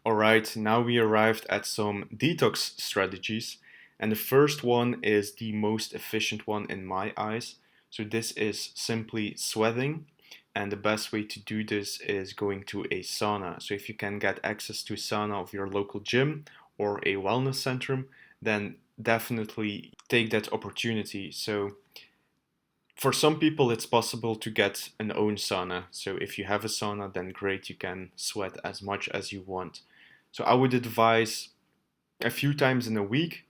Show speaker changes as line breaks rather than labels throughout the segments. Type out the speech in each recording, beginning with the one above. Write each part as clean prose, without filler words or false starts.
Alright, now we arrived at some detox strategies, and the first one is the most efficient one in my eyes. So, this is simply sweating, and the best way to do this is going to a sauna. So, if you can get access to a sauna of your local gym or a wellness center, then definitely take that opportunity. So, for some people, it's possible to get an own sauna. So if you have a sauna, then great, you can sweat as much as you want. So I would advise a few times in a week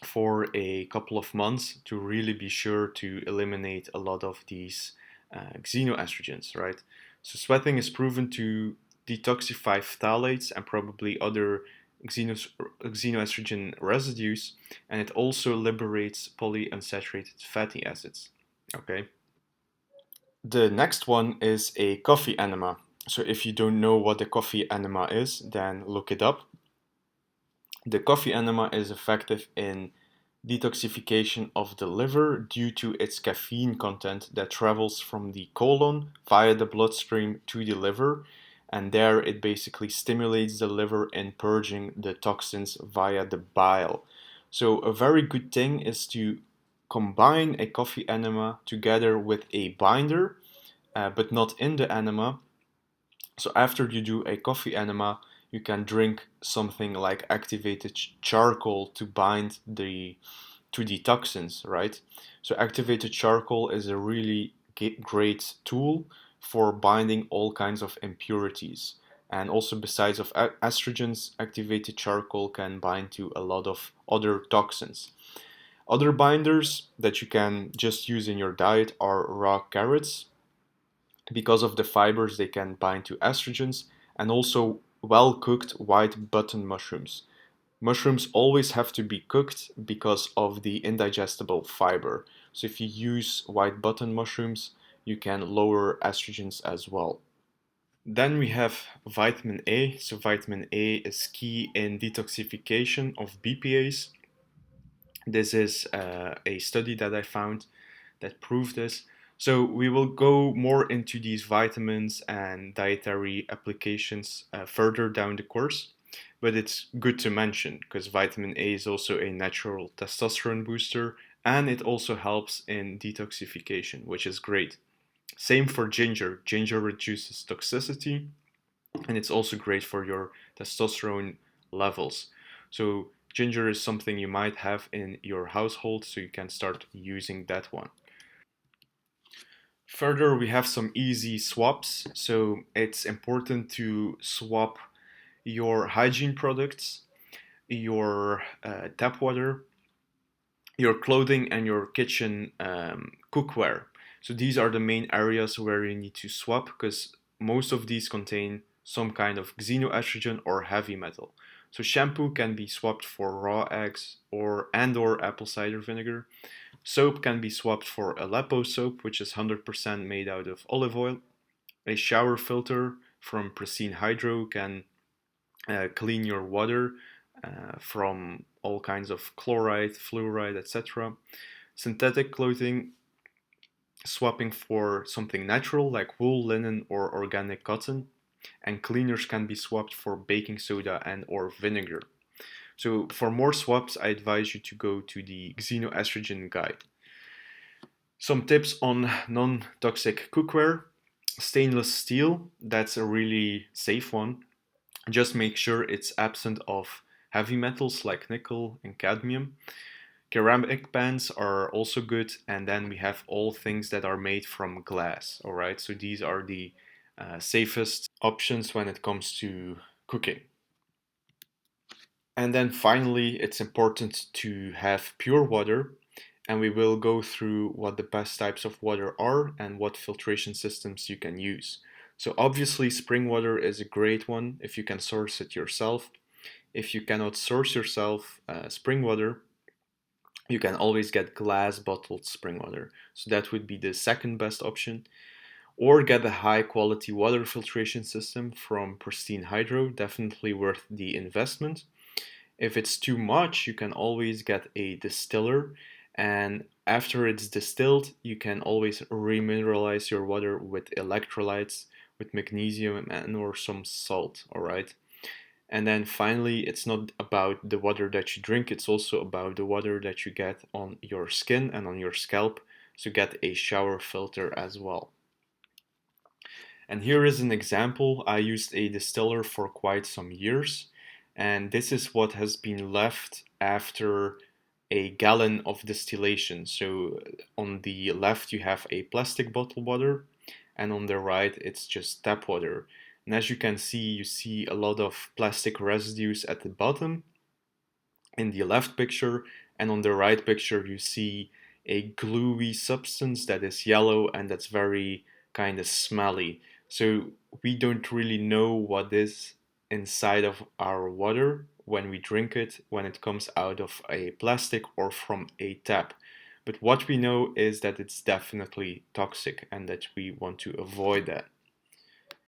for a couple of months to really be sure to eliminate a lot of these xenoestrogens, right? So sweating is proven to detoxify phthalates and probably other xenoestrogen residues, and it also liberates polyunsaturated fatty acids. Okay. The next one is a coffee enema. So if you don't know what a coffee enema is, then look it up. The coffee enema is effective in detoxification of the liver due to its caffeine content that travels from the colon via the bloodstream to the liver, and there it basically stimulates the liver in purging the toxins via the bile. So a very good thing is to combine a coffee enema together with a binder, but not in the enema. So after you do a coffee enema, you can drink something like activated charcoal to bind to the toxins, right? So activated charcoal is a really great tool for binding all kinds of impurities. And also besides of estrogens, activated charcoal can bind to a lot of other toxins. Other binders that you can just use in your diet are raw carrots. Because of the fibers, they can bind to estrogens, and also well cooked white button mushrooms. Mushrooms always have to be cooked because of the indigestible fiber. So if you use white button mushrooms, you can lower estrogens as well. Then we have vitamin A. So vitamin A is key in detoxification of BPAs. This is a study that I found that prove this. So we will go more into these vitamins and dietary applications further down the course, but it's good to mention because vitamin A is also a natural testosterone booster and it also helps in detoxification, which is great. Same for ginger. Ginger reduces toxicity and it's also great for your testosterone levels. So ginger is something you might have in your household, so you can start using that one. Further, we have some easy swaps. So it's important to swap your hygiene products, your tap water, your clothing, and your kitchen cookware. So these are the main areas where you need to swap because most of these contain some kind of xenoestrogen or heavy metal. So shampoo can be swapped for raw eggs or apple cider vinegar. Soap can be swapped for Aleppo soap, which is 100% made out of olive oil. A shower filter from Pristine Hydro can clean your water from all kinds of chloride, fluoride, etc. Synthetic clothing, swapping for something natural like wool, linen, or organic cotton. And cleaners can be swapped for baking soda and or vinegar. So for more swaps, I advise you to go to the Xenoestrogen guide. Some tips on non-toxic cookware. Stainless steel, that's a really safe one. Just make sure it's absent of heavy metals like nickel and cadmium. Ceramic pans are also good, and then we have all things that are made from glass. All right, so these are the safest options when it comes to cooking. And then finally, it's important to have pure water, and we will go through what the best types of water are and what filtration systems you can use. So obviously, spring water is a great one if you can source it yourself. If you cannot source yourself spring water, you can always get glass bottled spring water. So that would be the second best option. Or get a high quality water filtration system from Pristine Hydro, definitely worth the investment. If it's too much, you can always get a distiller, and after it's distilled, you can always remineralize your water with electrolytes, with magnesium and or some salt, all right? And then finally, it's not about the water that you drink, it's also about the water that you get on your skin and on your scalp. So get a shower filter as well. And here is an example. I used a distiller for quite some years, and this is what has been left after a gallon of distillation. So on the left you have a plastic bottle water, and on the right it's just tap water. And as you can see, you see a lot of plastic residues at the bottom in the left picture, and on the right picture you see a gluey substance that is yellow and that's very kind of smelly. So we don't really know what is inside of our water when we drink it, when it comes out of a plastic or from a tap. But what we know is that it's definitely toxic and that we want to avoid that.